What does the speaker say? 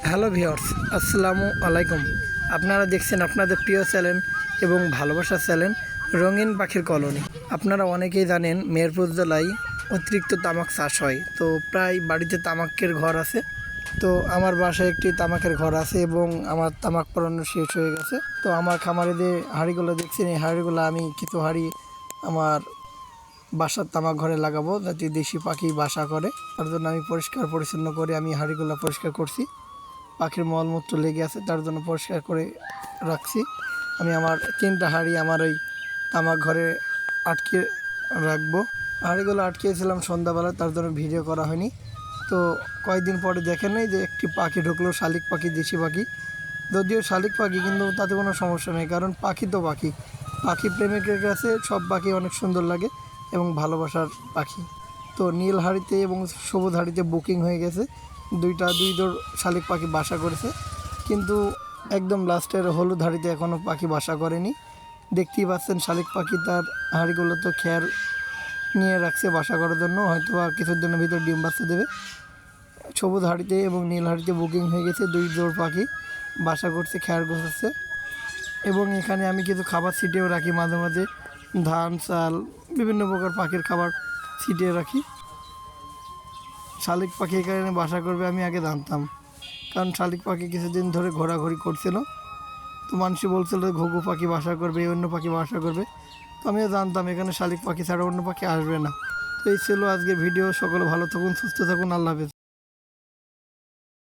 Hello viewers, আসসালামু আলাইকুম। আপনারা দেখছেন আপনাদের প্রিয় চ্যানেল এবং ভালোবাসার চ্যানেল রঙিন পাখির কলোনি। আপনারা অনেকেই জানেন মেহেরপুর জেলায় অতিরিক্ত তামাক চাষ হয়। তো প্রায় বাড়িতে তামাকের ঘর আছে। তো আমার বাসায় একটি তামাকের ঘর আছে এবং আমার তামাক পরানো শেষ হয়ে গেছে। তো আমার খামারে যে হাঁড়িগুলো দেখছেন, এই হাঁড়িগুলো আমি কিছু হাঁড়ি আমার বাসার তামাক ঘরে লাগাবো, যাতে দেশি পাখি বাসা করে। তার জন্য আমি পরিষ্কার পরিচ্ছন্ন করে আমি হাঁড়িগুলো পরিষ্কার করছি। পাখির মলমূত্র লেগে আছে, তার জন্য পরিষ্কার করে রাখছি। আমি আমার 3টা হাঁড়ি আমার ওই তামাক ঘরে আটকে রাখবো। হাঁড়িগুলো আটকেছিলাম সন্ধ্যাবেলা, তার জন্য ভিডিও করা হয়নি। তো কয়েকদিন পরে দেখেন নাই যে একটি পাখি ঢুকলো, শালিক পাখি, দেশি পাখি। যদিও শালিক পাখি, কিন্তু তাতে কোনো সমস্যা নেই, কারণ পাখি তো পাখি। পাখি প্রেমিকের কাছে সব পাখি অনেক সুন্দর লাগে এবং ভালোবাসার পাখি। তো নীল হাঁড়িতে এবং সবুজ হাঁড়িতে বুকিং হয়ে গেছে। দুই জোড় শালিক পাখি বাসা করেছে, কিন্তু একদম লাস্টের হলুদ হাঁড়িতে এখনও পাখি বাসা করেনি। দেখতেই পাচ্ছেন শালিক পাখি তার হাঁড়িগুলো তো খেয়ার নিয়ে রাখছে বাসা করার জন্য, হয়তো বা কিছুর দিনের ভিতর ডিম বাচ্চা দেবে। সবুজ হাঁড়িতে এবং নীল হাঁড়িতে বুকিং হয়ে গেছে, 2 জোড় পাখি বাসা করছে, খেয়ার গোছাচ্ছে। এবং এখানে আমি কিছু খাবার ছিটিয়েও রাখি, মাঝে মাঝে ধান, চাল, বিভিন্ন প্রকার পাখির খাবার ছিটিয়ে রাখি। শালিক পাখি এখানে বাসা করবে আমি আগে জানতাম, কারণ শালিক পাখি কিছুদিন ধরে ঘোরাঘুরি করছিল। তো মানুষই বলছিল ঘুঘু পাখি বাসা করবে, অন্য পাখি বাসা করবে। তো আমিও জানতাম এখানে শালিক পাখি ছাড়া অন্য পাখি আসবে না। তো এই ছিল আজকের ভিডিও। সকলে ভালো থাকুন, সুস্থ থাকুন, আল্লাহ হাফেজ।